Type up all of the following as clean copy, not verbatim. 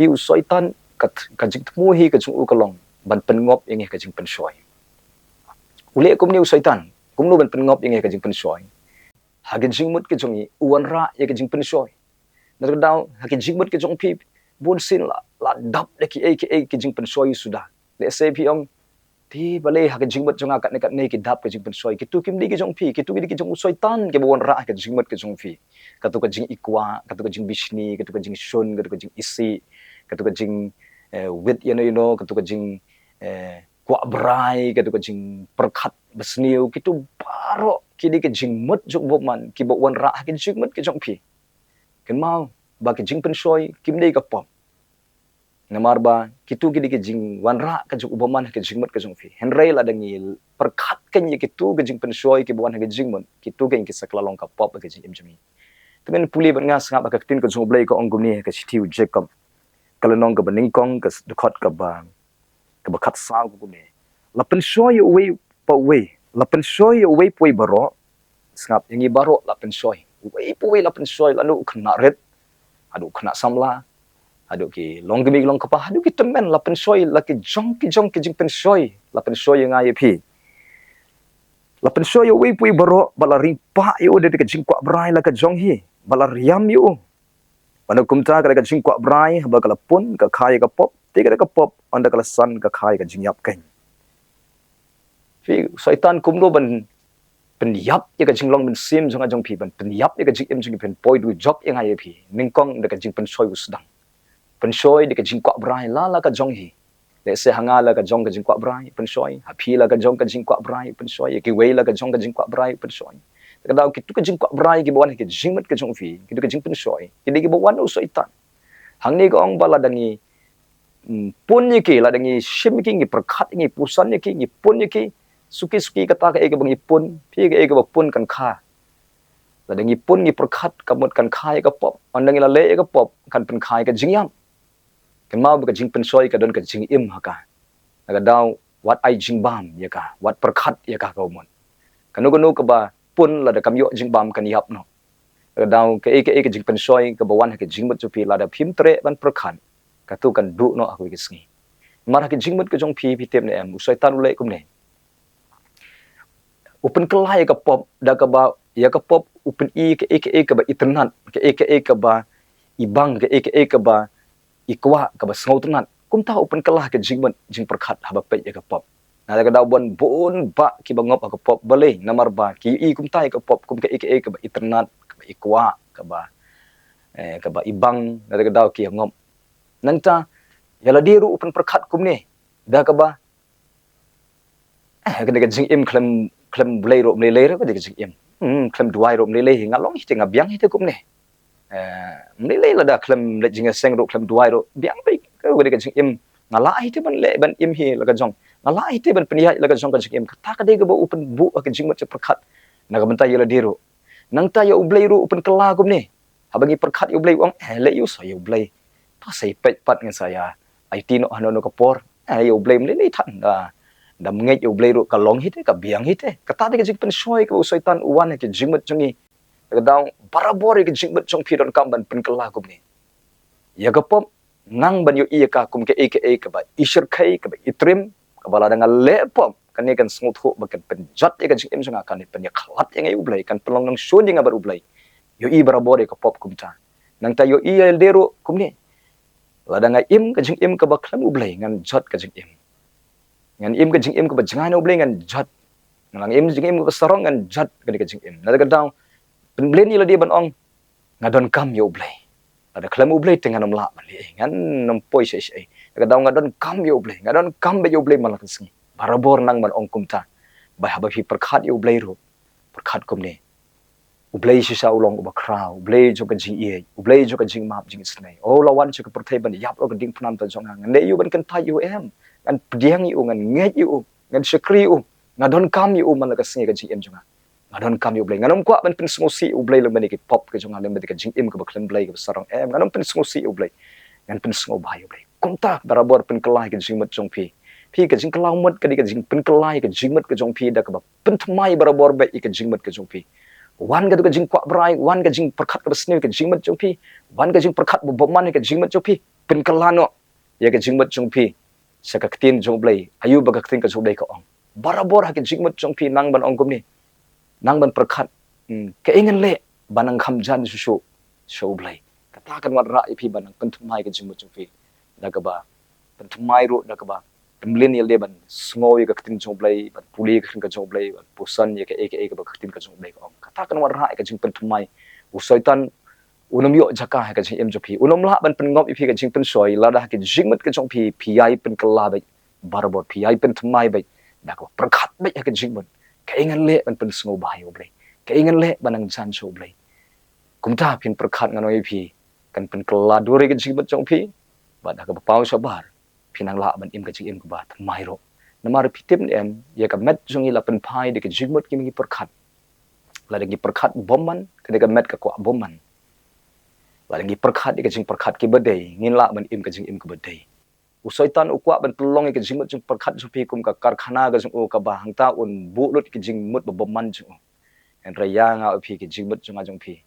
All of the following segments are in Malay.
phi usoi tan ka jing thmu hi ka chung u kalong ban pen ngop enge ka jingpynshoi ule kumni usoi tan kumno ban pen ngop enge ka jingpynshoi hagin jingmut ke jongi uan ra ye ka jingpynshoi na daw hagin jingmut ke jong phi bun sin la dap le ki jingpynshoi sudah le se phi ong thì balai hak jingmat jonga kat ne ki dap ke jingpynshoi ki tu kim di ki jong phi ki tu ki jong usoi tan ke bon ra ke jingmat ke jong phi ka tu ka jing ikwa ka tu ka jing bishni ka tu ka jing shun ka tu ka jing isi ka tu ka jing wit you know ka tu ka jing kwa brai ka tu ka jing perkhat besniu ki tu baro ki di ke jingmat jong boman ki bo wan ra ke jingmat ke jong phi ken mau ba ke jingpynshoi kim dei ka pop namar ba kitu ki jing wanra ka jung ubaman ke jingmat ka jung phi henrei la dangi perkhat kan ye kitu ke jingpynshoi ki buan ke jingmat kitu ke ki saklalong ka pop ke jing imjami temen puli ban nga sangap ka tin ka jung blai ka ong gumni ka sitiu jacob kalanong ka baning kong ka dekot ka ba khat sa ku gumni la penshoi we pa we la penshoi we poi baro sangap yangi baro la penshoi we poi la penshoi la nu khna ret adu khna samla adu ki long gemi long kapa adu ki temen la penshoi la ki jong ki jingpynshoi la penshoi nga ye phi la penshoi we pui baro bala ring pa yo de ka jing kwa brai la ka jong hi bala riam yo panu kumta ka jing kwa brai ba ka pun ka khai ka pop ti ka pop onda ka san ka khai ka jing yap kan phi saitan kumno ban pen yap ye ka jing long ben sim jonga jong phi ban pen yap ye ka jing em jing pen poi du job ye nga ye phi ningkong de ka jingpynshoi usdang penshoi de ka jing kwa brai la ka jong hi le se hanga la ka jong ka jing kwa brai penshoi ha phi la ka jong ka jing kwa brai penshoi ki wei la ka jong ka jing kwa brai penshoi ka daw ki tu ka jing kwa brai ki bon ki jingmat ka jong phi ki tu ka jing penshoi ki de ki bon usoi tan hang ni ka ong bala dangi pun ye ki la dangi shim ki ngi perkhat ngi pusan ye ki ngi pun ye ki suki kata ka e ka bangi pun phi ka e ka pun kan kha la dangi pun ngi perkhat ka mot kan khai ka pop andangi la le ka pop kan pen khai ka jingyam kan mau ka jingpynshoi ka don ka jing im haka naga daw wat ai jingbam ya ka wat perkhat ya ka mon kanu ka ba pun la da kamyo jingbam kan yap no naga daw ka e ka jingpynshoi ka bawan ka jingmat chu pi la da phim tre ban perkhat ka tu kan du no aku ki sngi mar ka jingmat ka jong phi tem ne em usai tan ule kum ne open kelai ka pop da ka ba ya ka pop open e ka ba internet ka e ka ba ibang ka e ka ba ikwa ka ba snautunan kumta open kalah ka jingmat jing perkhat haba pe ya ka pop na ka daw bon ba ki bangop ka pop bale namar ba ki i kumta ka pop kum ka ba internet ka ba ikwa ka ba ibang na ka daw ki ngop nanta yala diru open perkhat kum ne da ka ba ka jing im klem blai ro mle le ka jing im klem duai ro mle le ngalong hi tinga biang hi te kum ne mlei la da klem le jinga seng ro klem duai ro biang bai ka we ka jing im ngala hi te ban le ban im hi la ka jong ngala hi te ban pnia la ka jong ka jing im ta ka de ka ba open bu ka jing mat perkhat na ka banta yela diro nang ta ya ublei ro open kala gum ne habangi perkhat ublei ong le yu so yu ublei ta sei pet pat ngan saya IT no hano no ka por yu ublei mle le than da mngai yu ublei ro ka long hi te ka biang hi te ka ta de ka jing penshoi ka usoi tan uwan ke jing mat jongi ka daw barabor ke jing mat jong phi don kam ban pen kala gum ne ya ka pop nang ban yo iya ka kum ke ka ba isher khai ka ba itrim ka bala dengan le pop kan ni kan smooth ho ba kan penjat ya kan jing em sunga kan ni pen ya khalat yang ai ublai kan pelong nang shun yang bar ublai yo i barabor ka pop kum ta nang ta yo i el dero kum ni la dengan im ka jing im ka ba klam ublai ngan jat ka jing im ngan im ka jing im ka ba jangan ublai ngan jat nang im jing im ka sarong ngan jat ka jing im na ka daw pen blen ni la dia ban ong ngadon kam yo ublai ada klam ublai tengah nom la bali ngan nom poi sei ka daw ngadon kam yo ublai ngadon kam be yo ublai malak singi barabor nang ban ong kumta ba haba fi perkhat yo ublai ro perkhat kum ne ublai si sa ulong ba kraw ublai jo ka jing e ublai jo ka jing map jing snai o lawan chu ka perthai ban yap ro ka ding phnam ta jong ngan ne yu ban kan thai yu em ngan pdiang yu ngan nge yu ngan shakri yu ngadon kam yu malak singi ka jing em jonga ngadon kam yu ublai nganom kwa ban pin smosi ublai le ban ki pop ka jong ngan le ka jing em ka ba klam blai ka sarong em nganom pin smosi ublai ngan pin smo ba yu ublai kumta barabor pin kelai ka jing mat jong phi ka jing kelau mat ka jing pin kelai ka jing mat ka jong phi da ka ba pin thmai barabor ba ka jing mat ka jong phi wan ka jing kwa brai wan ka jing perkhat ka sne ka jing mat jong phi wan ka jing perkhat bo man ka jing mat jong phi pen kalano ya ke jingmat jong pi sa ka tin jong blai ayu ba ka tin ka jong blai ka ong barabor ha ke jingmat jong pi nang ban ong kum ni nang ban perkhat ke ingan le banang kham jan su show blai kata kan wat ra pi banang pentumai ke jingmat jong pi daga ba pentumai ro daga ba temlen yel de ban sngoy ka tin jong blai ban puli ka jong blai ban pusan ya ke ba ka tin ka jong blai ka ong kata kan wat ra ka jing pentumai usaitan unom yo jaka ha ka jing em jo pi unom la ban pen ngop pi ka jing pen soi la da ka jing mat ka jong pi ai pen kala ba barabor pi ai pen thmai ba da ko prakhat ba ka jing mat ka ingan le ban pen sngo ba yo blai ka ingan le banang jan so blai kumta pin prakhat nganoi pi kan pen kala dure ka jing mat jong pi ba da ka pau sabar pinang la ban im ka jing em ka ba thmai ro namar pi tem em ya ka met jong ila pen pai de ka jing mat ki mi prakhat la de ki prakhat bomman ka de ka met ka kwa bomman lagi perkhat ke jing perkhat ki badai ngin la ban im ke jing im ke badai usaitan ukwa ban pelong ke jing jing perkhat supi kum ka karkhana ga jing o ka ba hangta un bu lut ke jing mut bomman jing en raya nga pi ke jing mut jing pi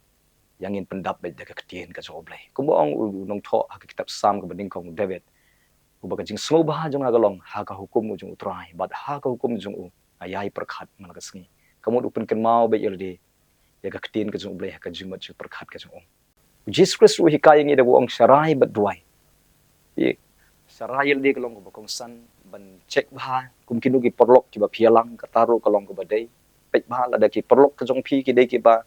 yang in pendap ba de ka tien ka so blai kum ong nong tho ha kitab sam ka banding kong david u ba ka jing smo ba jing ga long ha ka hukum jing utrai bat ha ka hukum jing ayai perkhat man ka sngi kamu upen ken mau ba yelde ya ka tien ka jing blai ha ka jing mut jing perkhat ka jing Jesus Christ wi hikaya ngi da wong sarai bat duai ye sarai le kalong ko kong san ban check ba kum kinu ki porlok ki ba phialang ka taru kalong ko ba dei pek ba la da ki porlok ka jong phi ki dei ki ba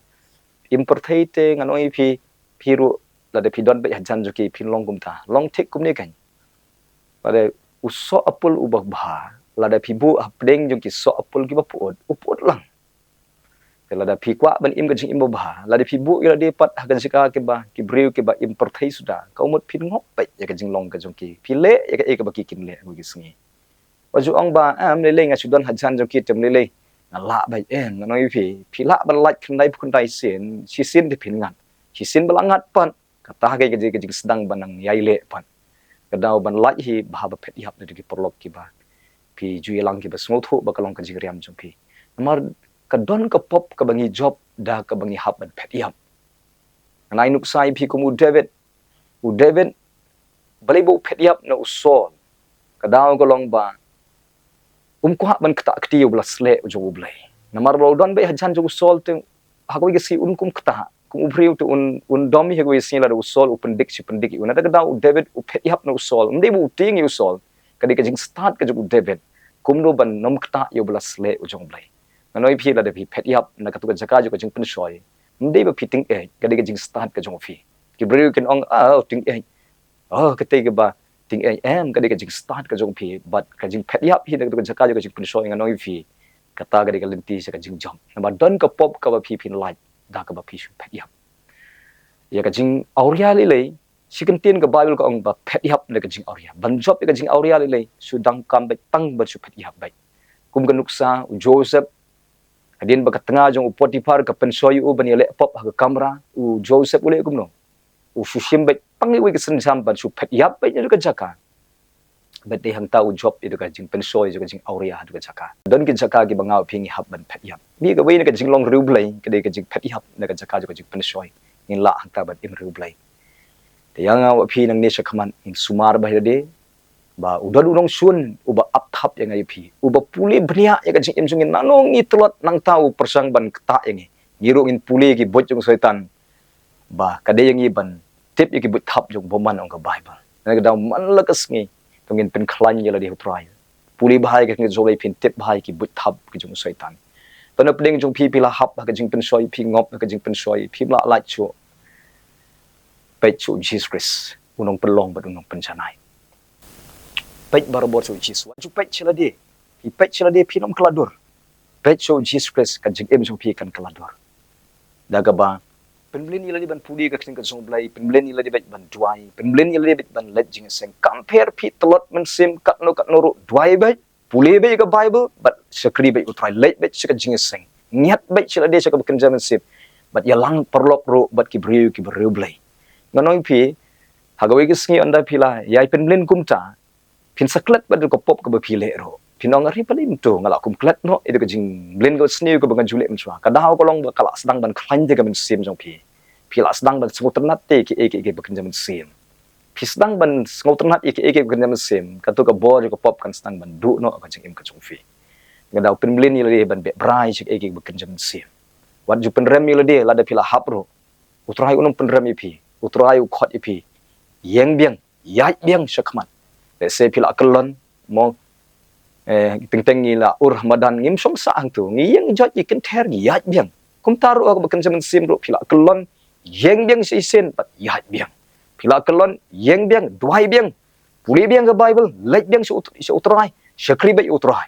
imperthei te nganoi phi phiru la da phi don ba jan ju ki phin long kum ta long thik kum ni kan ba de uso apul ubah ba la da phi bu apdeng jong ki so apul ki ba upot lang la da phi kwa ban im ka jing im ba la da phi bu la de pat ha kan sika ke ba ki breu ke ba im perthei suda ka umut phin ngop pe ya ka jing long ka jong ki phi le ya ka e ka ba ki kin le ko ki sngi wa ju ong ba am le nga su don ha jan jong ki tem le na la ba en na noi phi la ban like kan dai kun dai sin si sin de phin ngat si sin balangat pan ka ta ke jing sedang banang yai le pan ka dau ban like hi ba ba phet yap de ki porlok ki ba phi ju yelang ki ba smol thu ba kalong ka jing riam jong phi mar ka don ka pop ka bangi job da ka bangi hab ban phet yap nai nuk sai phi ko mu david balai bo phet yap na usol ka daw ko long ba ko ban kta akti u blasle jo blai namar ro don be hajan jo usol te ha ko si kum kta kum ubriu tu un domi he ko si la usol u pendik si pendik u na da daw david u phet yap na usol ndai bu ting usol ka de ka jing start ka jo david kum no ban nom kta u blasle u jo blai noi phi la de phi phet yap na ka tu ka jaka ju ka jing pynshoi ndei ba phi ting e ka de ka jing start ka jong phi ki breu ken ong ting e ka te ka ba ting e em ka de ka jing start ka jong phi but ka jing phet yap hi na ka tu ka jaka ju ka jing pynshoi nga noi phi ka ta ka de ka lenti sa ka jing jong na ba don ka pop ka ba phi phin light da ka ba phi shu phet yap ya ka jing auria le si kan tin ka bible ka ong ba phet yap na ka jing auria ban job ka jing auria le su dang kam ba tang ba su phet yap ba kum ka nuksa joseph adin ba katanga jong Potifar ka pensoi u bani le pop ha kamera u Joseph ule kumno u sushim ba pangi wi kisan sam ba su phet yap ba ka jaka ba de hang ta u job itu ka jing pensoi ju ka jing auria du ka jaka don ki jaka ki bangau phingi hab ban phet yap mi ka wi na ka jing long riu blai ka de ka jing phet yap na ka jaka ju ka jing pensoi in la hang ta ba im riu blai te yang au phi nang ne shakhaman in sumar ba de ba udah urang sun uba up yang ai pi uba puli bria ya ka jing em jungin nanong ni telot nang tau persang ban kta yang giru in puli ki bojong setan ba kade yang i ban tip ki but thap jong boman ong ka bible na ka daw man lakas ngi tongin pen khlan yela di utrai puli bahai ka ngi zolai pin tip bahai ki but thap ki jong setan pana pling jong pi la hap ka jing pen soi pi ngop ka jing pen soi pi la la chu pe chu jesus christ unong pelong ba unong pencanai pech barabor so Jesus ju pech chila de pi pech chila de pi nom klador pech so Jesus Christ kan jing em so pi kan klador daga ba penblin ila di ban pudi ka king ka song blai penblin ila di ban duai penblin ila di ban let jing seng compare pi telot men sim kat no ro duai ba puli ba ka bible but sakri ba utrai let ba ka jing seng niat ba chila de ka kan jaman sip but ya lang perlok ro but ki breu blai nganoi pi hagawi ki sngi anda pila yai penblin kumta pin saklet ba ko pop ka ba phile ro pinong ari palim to ngala kum klet no edu ka jing blend go snew ko bangan jule mchwa ka daw ko long ba kala sedang ban khlan de ka men sim jong pi la sedang ban smut nat te ki e ba kan jaman sim pisdang ban ngoternat ik kan sim katu ka bor ka pop kan stang ban du no ka jing im ka chung fi ngadau penblin ni le ban be brai ik bekan jam sim wat ju penrem ni le la da pila hapro utrai unum penrem ipi utrai u khot ipi yeng biang yai biang shakman le se pila kalon mo teng ni la ur ramadan ngim som sa ang tu ngi yeng jot ikin ter yai biang kum taru ka bekan jam sim ro pila kalon yeng biang si sen pat yai biang pila kalon yeng biang duai biang puli biang ke bible lek biang se utrai shakri bai utrai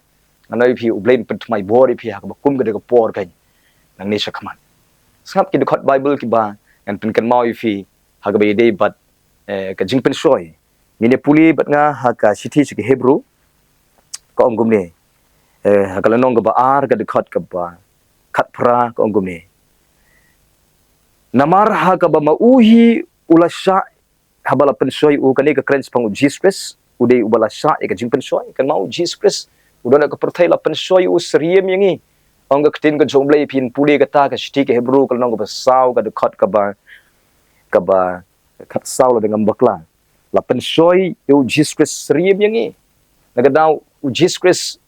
anai pi ublain pen mai bori pi ha ka kum ga de por kan nang ni shakman sap ki de khot bible ki ba kan pen kan mau fi ha ga bai de bat ka jingpynshoi ni ne puli bat nga ha ka sithi ki hebrew ka ong gum ne ha ka lanong ga ba ar ga de khot ka ba khat phra ka ong gum ne namar ha ka ba mauhi ulasha habala penshoi u kani ka krens pang Jesus udai ubala sha ka jingpynshoi kan mau Jesus udana ka perthai la penshoi u seriem yangi ong ka tin ka jomblai pin puli ka ta ka shti ka hebrew ka nong ka saw ka de khat ka ba khat saw la dengan bakla la penshoi u Jesus seriem yangi naga daw u Jesus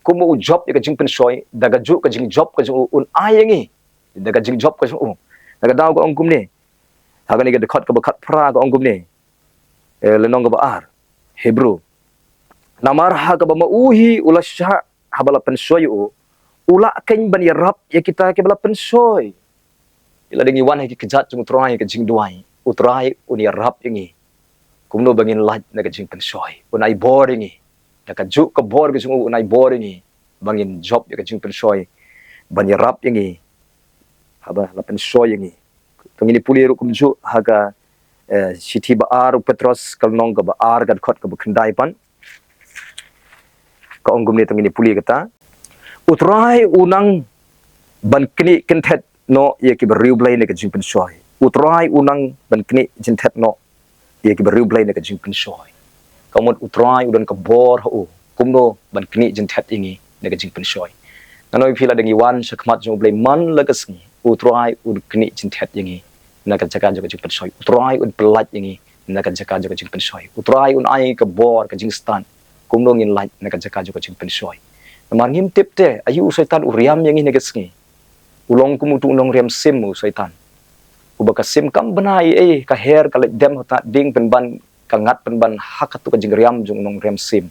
kumu u job ka jingpynshoi daga ju ka jing job ka ju un ayangi daga jing job ka ju naga daw ka ong kum ne hagani ka de khat ka ba khat phra ka ong kum ne lenong ka ba ar hebrew namar ha ka ba mauhi ulasha habala penshoi u ula kan ban yarap ya kita ke bala penshoi ila dengi wan ki kejat jung trai ka jing duai utrai uni yarap ingi kumno bangin lat na ka jing penshoi unai boringi na ka ju ka bor ka jung unai boringi bangin job ya ka jing penshoi ban yarap ingi haba la penshoi ingi tungini puli ru kum ju haga sithi ba ar petros kalnong ka ba ar ga khot ka ba khandai pan ka ongum ni tungini puli kata utrai unang ban kni kenthet no ye ki beriu blai ne ka jingpynshoi utrai unang ban kni jinthet no ye ki beriu blai ne ka jingpynshoi kamot utrai udan ka bor ho kumno ban kni jinthet ingi ne ka jingpynshoi nanoi phila dengi wan shakmat jong blai man lagasngi utrai ud kni jinthet ingi na ka jaka jo ka jingpynshoi utrai ud pelat ingi na ka jaka jo ka jingpynshoi utrai un ai ka bor ka jingstan kumno ngin lait na ka jaka jo ka jingpynshoi namar ngim tipte ayu setan uriam yang ini gesngi ulong kumutu unong riam sim setan ubaka sim kam benai ka her ka lek dem hota ding penban ka ngat penban hakatu ka jingriam jung unong riam sim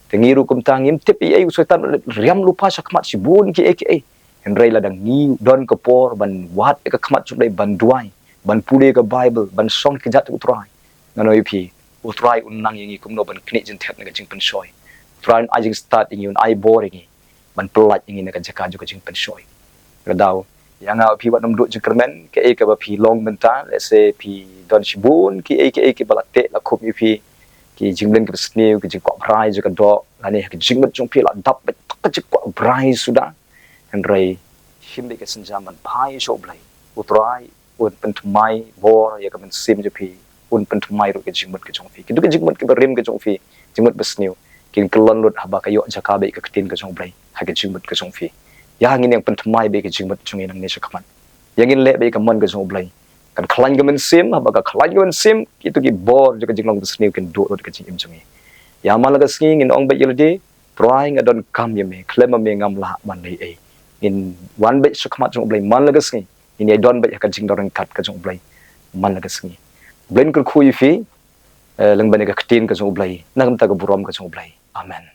tengiru kum tangim tip ayu setan riam lupa sakmat sibun ki eke henrei ladang ni don ka por ban wat ka khamat chudai ban duai ban pule ka bible ban song ki jat utrai nanoi pi utrai unang yangi kumno ban kni jin thet na ka jingpynshoi tran ajing start ingin ai boring ban pelat ingin ka jaka jo ka jingpynshoi radau yang au pi wat nom duk jingkermen ke ka ba pi long menta let's say pi don shibun ki balate la khop pi ki jinglen ka snew ki jingkwa brai jo ka do lani ka jingmet jong pi la dap ka jingkwa brai sudah henrei himde ka senjaman pai so blai utrai un pentumai bor ya ka men sim jo pi un pentumai ro ka jingmet ka jong pi ki du ka jingmet ka rim ka jong pi jingmet besnew kin kelon lut haba kayo jaka be ka ketin ka jong blai ha ka jingmet ka jong fi ya ngin yang pentumai be ka jingmet jong inang ne shakman yang in le be ka man ka jong blai kan klan ga men sim haba ka klan ga men sim kitu ki bor jo ka jinglong besnew kin do lut ka jing im jong ya mal ga sing in ong be yelde trying adon kam ye me klem me ngam la man nei e in one be shakmat jong blai man la ga sing in ye don be ka jing dorang kat ka jong blai man la ga sing blin kul khui fi leng bane ka ketin ka jong blai nagam ta ka burom ka jong blai amen